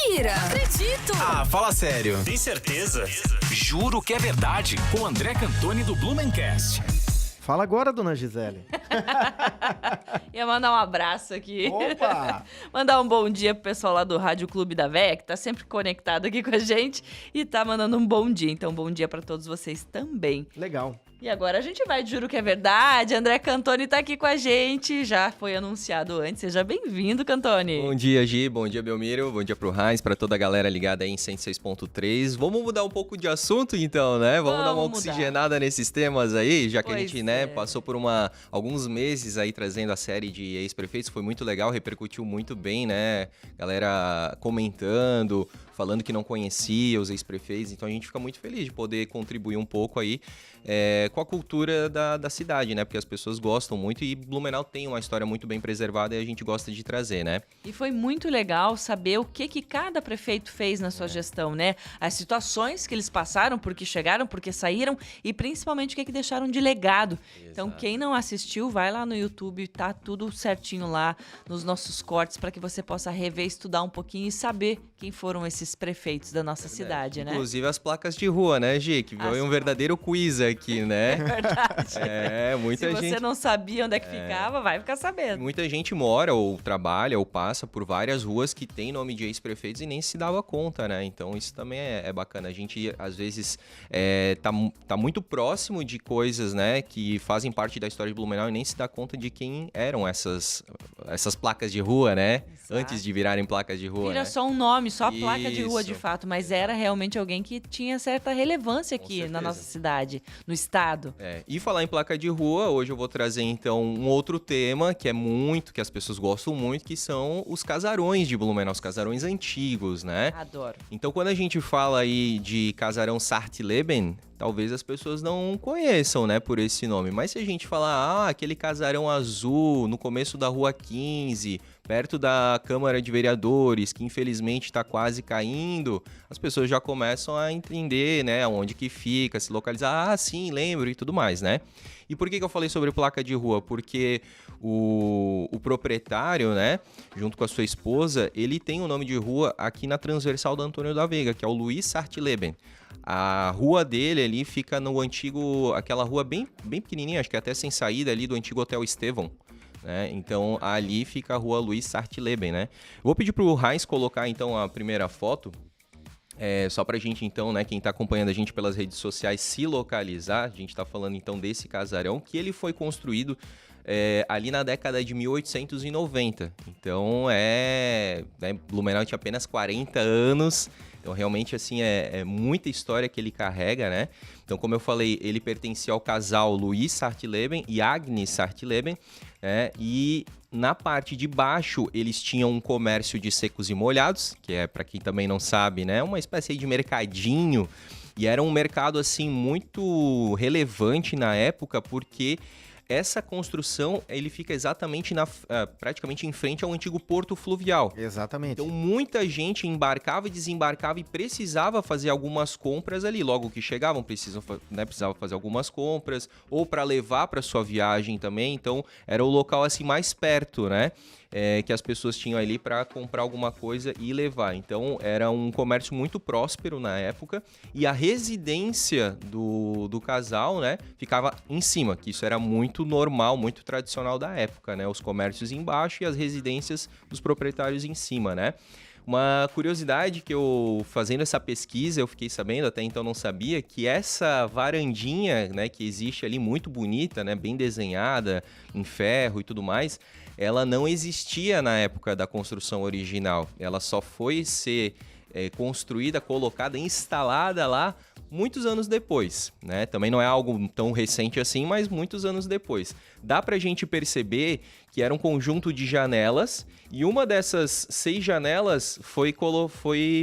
Mentira! Não acredito! Ah, fala sério. Tem certeza? Juro que é verdade. Com André Cantoni do Blumencast. Fala agora, dona Gisele. Ia mandar um abraço aqui. Opa! Mandar um bom dia pro pessoal lá do Rádio Clube da Véia, que tá sempre conectado aqui com a gente e tá mandando um bom dia. Então, bom dia pra todos vocês também. Legal. E agora a gente vai, juro que é verdade. André Cantoni tá aqui com a gente, já foi anunciado antes. Seja bem-vindo, Cantoni. Bom dia, Gi. Bom dia, Belmiro. Bom dia pro Heinz, pra toda a galera ligada aí em 106.3. Vamos mudar um pouco de assunto, então, né? Vamos dar uma oxigenada nesses temas aí, já que a gente, passou por alguns meses aí trazendo a série de ex-prefeitos. Foi muito legal, repercutiu muito bem, né? Galera comentando, falando que não conhecia os ex-prefeitos. Então a gente fica muito feliz de poder contribuir um pouco aí com a cultura da cidade, né? Porque as pessoas gostam muito e Blumenau tem uma história muito bem preservada e a gente gosta de trazer, né? E foi muito legal saber o que cada prefeito fez na sua gestão, né? As situações que eles passaram, porque chegaram, porque saíram e principalmente o que deixaram de legado. Exato. Então quem não assistiu, vai lá no YouTube, tá tudo certinho lá nos nossos cortes para que você possa rever, estudar um pouquinho e saber quem foram esses prefeitos da nossa cidade, né? Inclusive as placas de rua, né, Gi? Que foi um verdadeiro quiz aqui, né? É verdade. Muita gente... Se você não sabia onde é que ficava, vai ficar sabendo. Muita gente mora ou trabalha ou passa por várias ruas que tem nome de ex-prefeitos e nem se dava conta, né? Então isso também é bacana. A gente, às vezes, tá muito próximo de coisas, né, que fazem parte da história de Blumenau e nem se dá conta de quem eram essas placas de rua, né? Exato. Antes de virarem placas de rua, Vira né? só um nome, só a placa de rua de fato, mas era realmente alguém que tinha certa relevância aqui na nossa cidade, no estado. E falar em placa de rua, hoje eu vou trazer então um outro tema que que as pessoas gostam muito, que são os casarões de Blumenau, os casarões antigos, né? Adoro. Então quando a gente fala aí de casarão Sartleben, talvez as pessoas não conheçam, né, por esse nome. Mas se a gente falar, aquele casarão azul no começo da Rua 15, perto da Câmara de Vereadores, que infelizmente está quase caindo, as pessoas já começam a entender, né, onde que fica, se localizar. Sim, lembro e tudo mais, né? E por que eu falei sobre placa de rua? Porque o proprietário, né, junto com a sua esposa, ele tem um nome de rua aqui na transversal da Antônio da Veiga, que é o Luiz Sartleben. A rua dele ali fica no antigo, aquela rua bem pequenininha, acho que até sem saída ali do antigo Hotel Estevão, né? Então ali fica a rua Luiz Sartleben, né? Vou pedir pro Heinz colocar então a primeira foto, só pra gente então, né, quem tá acompanhando a gente pelas redes sociais se localizar. A gente tá falando então desse casarão que ele foi construído ali na década de 1890. Então Blumenau tinha apenas 40 anos. Então, realmente, assim, é muita história que ele carrega, né? Então, como eu falei, ele pertencia ao casal Luiz Sartleben e Agnes Sartleben, né? E na parte de baixo, eles tinham um comércio de secos e molhados, que é, para quem também não sabe, né, uma espécie de mercadinho. E era um mercado, assim, muito relevante na época, porque essa construção, ele fica exatamente praticamente em frente ao antigo porto fluvial. Exatamente. Então, muita gente embarcava e desembarcava e precisava fazer algumas compras ali. Logo que chegavam, precisava fazer algumas compras, ou para levar para sua viagem também. Então, era o local assim mais perto, né? Que as pessoas tinham ali para comprar alguma coisa e levar. Então, era um comércio muito próspero na época. E a residência do casal, né, ficava em cima, que isso era muito normal, muito tradicional da época, né? Os comércios embaixo e as residências dos proprietários em cima, né? Uma curiosidade que eu, fazendo essa pesquisa, eu fiquei sabendo, até então não sabia, que essa varandinha, né, que existe ali, muito bonita, né, bem desenhada, em ferro e tudo mais, ela não existia na época da construção original. Ela só foi ser construída, colocada, instalada lá muitos anos depois, né? Também não é algo tão recente assim, mas muitos anos depois. Dá pra gente perceber que era um conjunto de janelas e uma dessas 6 janelas foi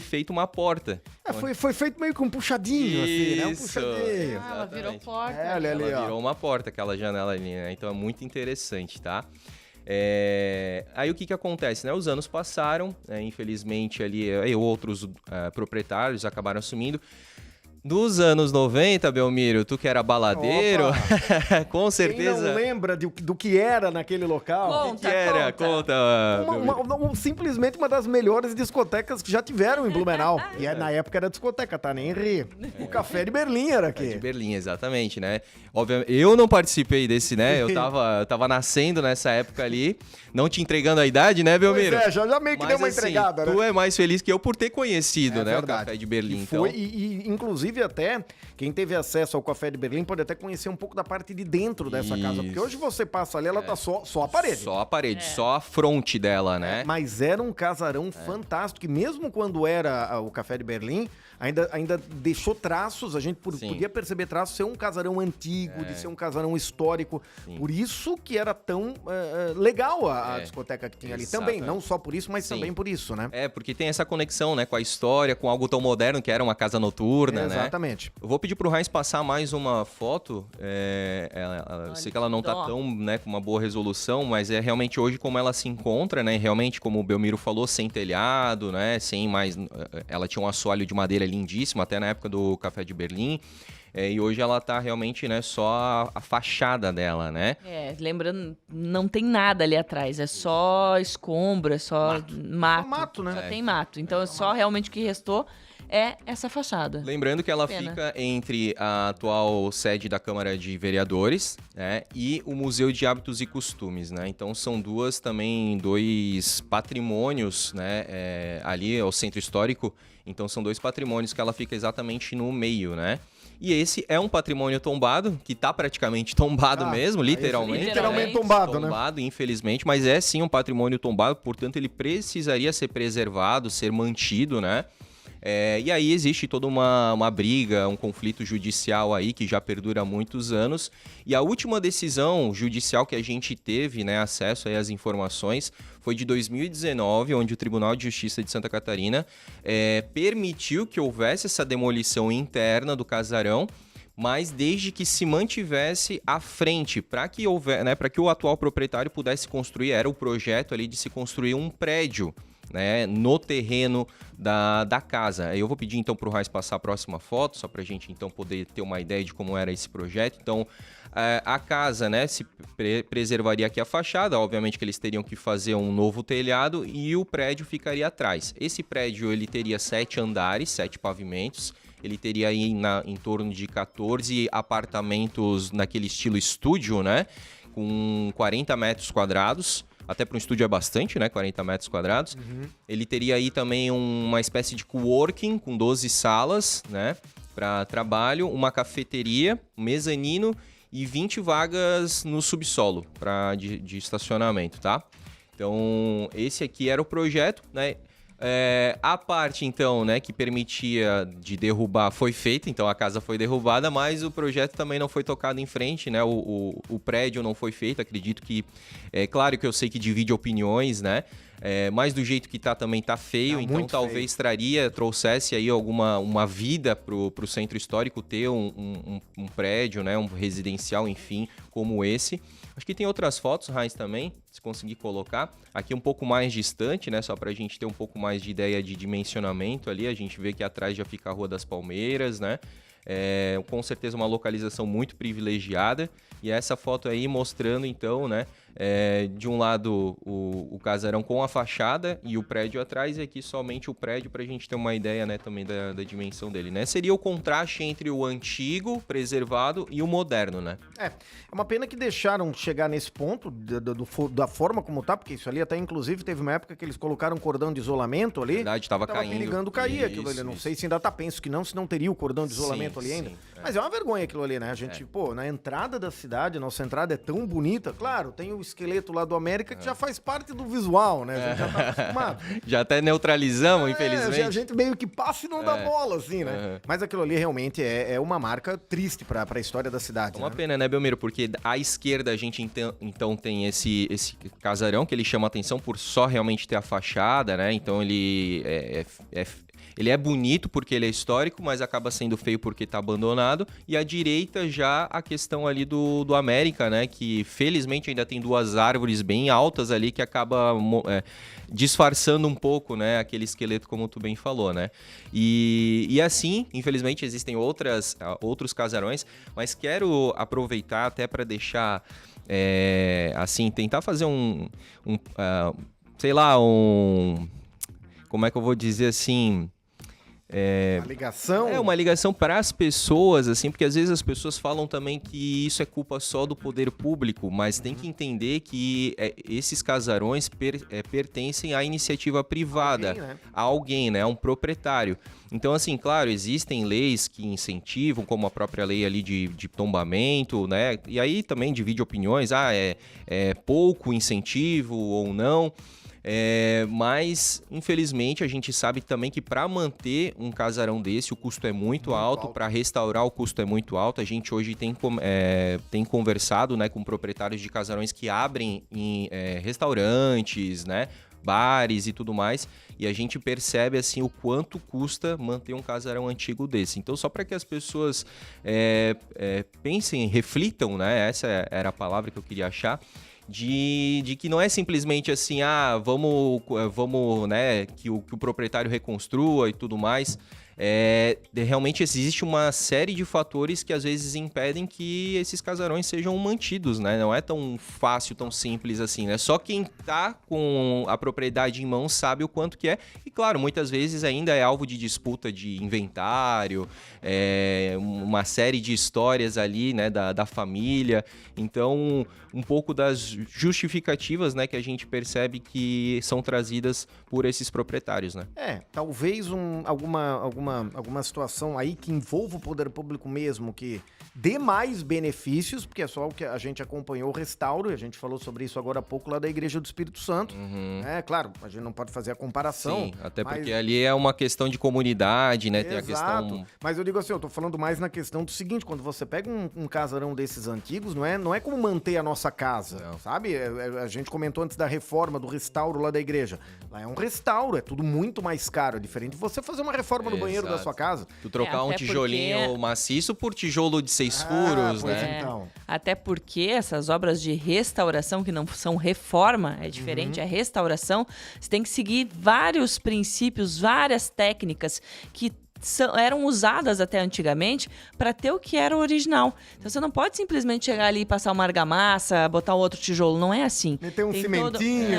feita uma porta. Foi feito meio com um puxadinho, assim, né? Um Isso, puxadinho. Ela virou porta. Olha ali, Ela ó. virou uma porta, aquela janela ali, né? Então é muito interessante, tá? Aí o que acontece, né? Os anos passaram, infelizmente ali outros proprietários acabaram assumindo. Dos anos 90, Belmiro, tu que era baladeiro, com certeza... Quem não lembra do que era naquele local? Conta, que era? Conta, Belmiro. Simplesmente uma das melhores discotecas que já tiveram em Blumenau. E na época era discoteca, tá? Nem ri. O Café de Berlim era aqui. De Berlim, exatamente, né? Obviamente, eu não participei desse, né? Eu tava nascendo nessa época ali, não te entregando a idade, né, Belmiro? Pois é, já meio que Mas, deu uma assim, entregada, né? Tu é mais feliz que eu por ter conhecido, É né, verdade. o Café de Berlim. E foi, inclusive até, quem teve acesso ao Café de Berlim pode até conhecer um pouco da parte de dentro dessa casa, porque hoje você passa ali, ela tá só a parede. Só a parede, só a fronte dela, né? Mas era um casarão fantástico, e mesmo quando era o Café de Berlim, ainda deixou traços, a gente podia perceber traços, ser um casarão antigo, de ser um casarão histórico. Sim. Por isso que era tão legal a discoteca que tinha ali. Também, Exato. não só por isso, mas Sim. também por isso, né? É, porque tem essa conexão, né, com a história, com algo tão moderno que era uma casa noturna, né? Exatamente. Eu vou pedir pro Heinz passar mais uma foto. Eu sei que ela não tá dó. tão, né, com uma boa resolução, mas é realmente hoje como ela se encontra, né? Realmente, como o Belmiro falou, sem telhado, né? Sem mais. Ela tinha um assoalho de madeira lindíssimo, até na época do Café de Berlim. E hoje ela tá realmente, né, só a fachada dela, né? Lembrando, não tem nada ali atrás, é só escombro, é só mato. Só mato, né? Só tem mato. Então, só realmente o que restou é essa fachada. Lembrando que ela Pena. fica entre a atual sede da Câmara de Vereadores, né, e o Museu de Hábitos e Costumes, né? Então são dois patrimônios, né, ali é o Centro Histórico. Então são dois patrimônios que ela fica exatamente no meio, né? E esse é um patrimônio tombado, que tá praticamente tombado mesmo, literalmente. Literalmente tombado, né? Tombado, infelizmente, mas é sim um patrimônio tombado, portanto ele precisaria ser preservado, ser mantido, né? E aí existe toda uma briga, um conflito judicial aí que já perdura há muitos anos. E a última decisão judicial que a gente teve, né, acesso aí às informações foi de 2019, onde o Tribunal de Justiça de Santa Catarina permitiu que houvesse essa demolição interna do casarão, mas desde que se mantivesse à frente, para que o atual proprietário pudesse construir, era o projeto ali de se construir um prédio, né, no terreno da casa. Eu vou pedir então para o Raiz passar a próxima foto, só para a gente então poder ter uma ideia de como era esse projeto. Então, a casa, né, se preservaria aqui a fachada, obviamente que eles teriam que fazer um novo telhado e o prédio ficaria atrás. Esse prédio ele teria 7 andares, 7 pavimentos, ele teria aí em torno de 14 apartamentos naquele estilo estúdio, né, com 40 metros quadrados. Até para um estúdio é bastante, né? 40 metros quadrados. Uhum. Ele teria aí também uma espécie de coworking com 12 salas, né? Para trabalho, uma cafeteria, um mezanino e 20 vagas no subsolo de estacionamento, tá? Então, esse aqui era o projeto, né? A parte, então, né, que permitia de derrubar foi feita, então a casa foi derrubada, mas o projeto também não foi tocado em frente, né, o prédio não foi feito, acredito que, claro que eu sei que divide opiniões, né, mas do jeito que tá também tá feio, então talvez trouxesse aí uma vida pro centro histórico ter um prédio, né, um residencial, enfim, como esse. Acho que tem outras fotos, Heinz, também, se conseguir colocar. Aqui um pouco mais distante, né? Só pra gente ter um pouco mais de ideia de dimensionamento ali. A gente vê que atrás já fica a Rua das Palmeiras, né? Com certeza uma localização muito privilegiada. E essa foto aí mostrando, então, né? De um lado o casarão com a fachada e o prédio atrás, e aqui somente o prédio pra gente ter uma ideia, né, também da dimensão dele, né? Seria o contraste entre o antigo, preservado, e o moderno, né? É uma pena que deixaram chegar nesse ponto da forma como tá, porque isso ali até inclusive teve uma época que eles colocaram um cordão de isolamento ali. Verdade, tava caindo. Perigando cair aquilo ali. Não sei se ainda tá, penso que não, se não teria o cordão de isolamento ali ainda. Mas é uma vergonha aquilo ali, né? A gente, na entrada da cidade, nossa entrada é tão bonita. Claro, tem o esqueleto lá do América que já faz parte do visual, né? A gente já tá acostumado. Já até neutralizamos, infelizmente. A gente meio que passa e não dá bola, assim, né? Mas aquilo ali realmente é uma marca triste pra história da cidade. É uma pena, né, Belmiro? Porque à esquerda a gente então tem esse casarão que ele chama atenção por só realmente ter a fachada, né? Então ele Ele é bonito porque ele é histórico, mas acaba sendo feio porque está abandonado. E à direita já a questão ali do América, né? Que felizmente ainda tem 2 árvores bem altas ali que acaba disfarçando um pouco, né? Aquele esqueleto, como tu bem falou, né? E assim, infelizmente, existem outros casarões, mas quero aproveitar até para deixar, assim, tentar fazer sei lá, como é que eu vou dizer assim... Uma ligação? Uma ligação para as pessoas, assim, porque às vezes as pessoas falam também que isso é culpa só do poder público, mas tem que entender que esses casarões pertencem à iniciativa privada, a alguém, né, a um proprietário. Então, assim, claro, existem leis que incentivam, como a própria lei ali de tombamento, né, e aí também divide opiniões, é pouco incentivo ou não. Mas, infelizmente, a gente sabe também que para manter um casarão desse, o custo é muito alto. Para restaurar, o custo é muito alto. A gente hoje tem conversado, né, com proprietários de casarões que abrem em restaurantes, né, bares e tudo mais, e a gente percebe assim o quanto custa manter um casarão antigo desse. Então, só para que as pessoas pensem, reflitam, né, essa era a palavra que eu queria achar, de que não é simplesmente assim, vamos, né, que o proprietário reconstrua e tudo mais. Realmente existe uma série de fatores que às vezes impedem que esses casarões sejam mantidos, né? Não é tão fácil, tão simples assim, né? Só quem tá com a propriedade em mãos sabe o quanto que é. E claro, muitas vezes ainda é alvo de disputa de inventário, uma série de histórias ali, né, da família. Então, um pouco das justificativas, né, que a gente percebe que são trazidas por esses proprietários, né? Talvez alguma situação aí que envolva o poder público mesmo, que dê mais benefícios, porque é só o que a gente acompanhou o restauro, e a gente falou sobre isso agora há pouco lá da Igreja do Espírito Santo. Claro, a gente não pode fazer a comparação. Sim, até porque ali é uma questão de comunidade, né? Tem a questão... Mas eu digo assim, eu tô falando mais na questão do seguinte, quando você pega um casarão desses antigos, não é como manter a nossa casa, sabe? A gente comentou antes da reforma, do restauro lá da igreja. Lá é um restauro, é tudo muito mais caro, é diferente de você fazer uma reforma no banheiro da sua casa. Tu trocar um tijolinho maciço por tijolo de 6 furos, né? Então. Até porque essas obras de restauração, que não são reforma, é diferente, é restauração, você tem que seguir vários princípios, várias técnicas que eram usadas até antigamente para ter o que era o original. Então você não pode simplesmente chegar ali e passar uma argamassa, botar outro tijolo, não é assim. Meter um cimentinho.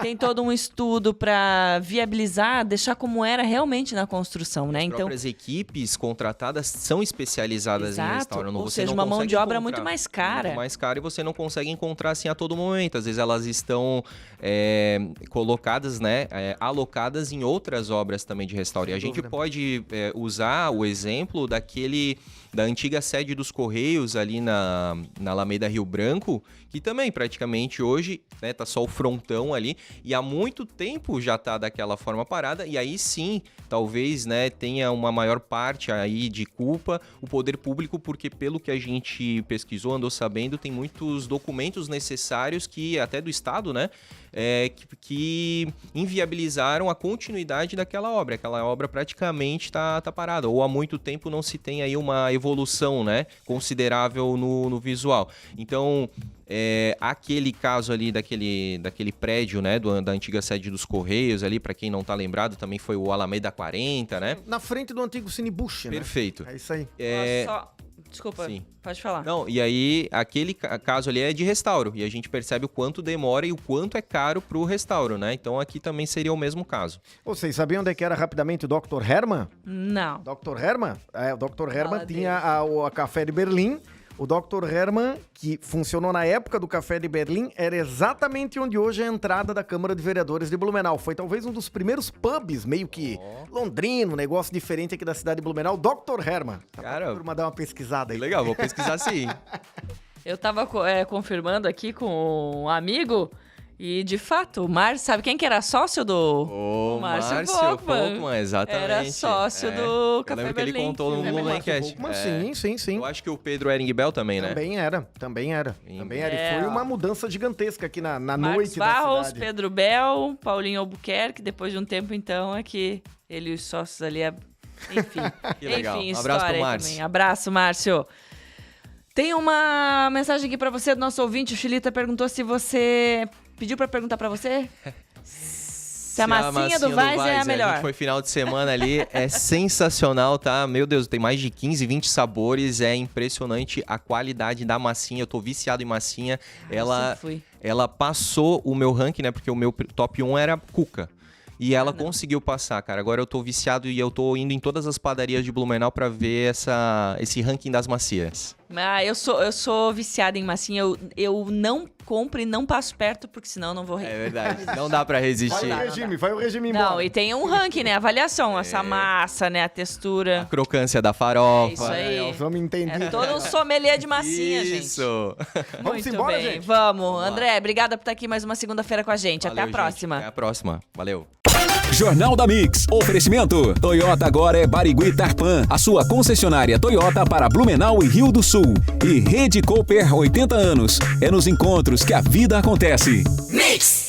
Tem todo um estudo para viabilizar, deixar como era realmente na construção, né? As próprias equipes contratadas são especializadas em restauro. Ou seja, uma mão de obra muito mais cara. Muito mais cara, e você não consegue encontrar assim a todo momento. Às vezes elas estão colocadas, né, alocadas em outras obras também de restauro. E a gente pode usar o exemplo da antiga sede dos Correios ali na Alameda Rio Branco, que também praticamente hoje, né, tá só o frontão ali, e há muito tempo já tá daquela forma parada, e aí sim, talvez, né, tenha uma maior parte aí de culpa o poder público, porque pelo que a gente pesquisou, andou sabendo, tem muitos documentos necessários que, até do Estado, né, que inviabilizaram a continuidade daquela obra. Aquela obra praticamente tá parada, ou há muito tempo não se tem aí uma evolução, né, considerável no visual. Então, aquele caso ali daquele prédio, né, da antiga sede dos Correios ali, para quem não tá lembrado, também foi o Alameda 40, né? Na frente do antigo Cine Bush, né? Perfeito. É isso aí. Desculpa, Sim. Pode falar. Não, e aí aquele caso ali é de restauro, e a gente percebe o quanto demora e o quanto é caro pro restauro, né? Então aqui também seria o mesmo caso. Vocês sabiam onde é que era rapidamente o Dr. Hermann? Não. Dr. Hermann? O Dr. Hermann tinha a Café de Berlim. O Dr. Hermann, que funcionou na época do Café de Berlim, era exatamente onde hoje é a entrada da Câmara de Vereadores de Blumenau. Foi talvez um dos primeiros pubs, meio que londrino, um negócio diferente aqui da cidade de Blumenau. Dr. Hermann. Cara, turma dar uma pesquisada aí. Legal, vou pesquisar sim. Eu tava confirmando aqui com um amigo E, de fato, o Márcio, sabe quem que era sócio do... O Márcio Volkmann, exatamente. Era sócio do Café Eu lembro que ele Berlim. contou no Blumencast. Sim. Eu acho que o Pedro Ehring Bell também, né? Também era. E foi uma mudança gigantesca aqui na noite da Barros, cidade. Pedro Bell, Paulinho Albuquerque, depois de um tempo, então, é que ele e os sócios ali... Enfim, Que legal. Enfim, Um abraço pro Márcio. também. Abraço, Márcio. Tem uma mensagem aqui pra você do nosso ouvinte. O Chilita perguntou se você... Pediu pra perguntar pra você se a massinha do Vaz é a melhor. Foi final de semana ali, é sensacional, tá? Meu Deus, tem mais de 15, 20 sabores, é impressionante a qualidade da massinha. Eu tô viciado em massinha. Ela passou o meu ranking, né? Porque o meu top 1 era Cuca. E ela conseguiu passar, cara. Agora eu tô viciado e eu tô indo em todas as padarias de Blumenau pra ver esse ranking das macias. Eu sou viciada em massinha. Eu não compro e não passo perto, porque senão eu não vou... É verdade, não dá pra resistir. Vai o regime embora. Não, e tem um ranking, né? Avaliação, essa massa, né? A textura. A crocância da farofa. É isso aí. Vamos entender. É todo um sommelier de massinha, Isso. gente. Vamos Muito embora, bem, gente? vamos. André, obrigada por estar aqui mais uma segunda-feira com a gente. Valeu, Até a próxima. Até a próxima. Valeu. Jornal da Mix. Oferecimento. Toyota agora é Barigui Tarpan, a sua concessionária Toyota para Blumenau e Rio do Sul. E Rede Cooper 80 anos. É nos encontros que a vida acontece. Mix!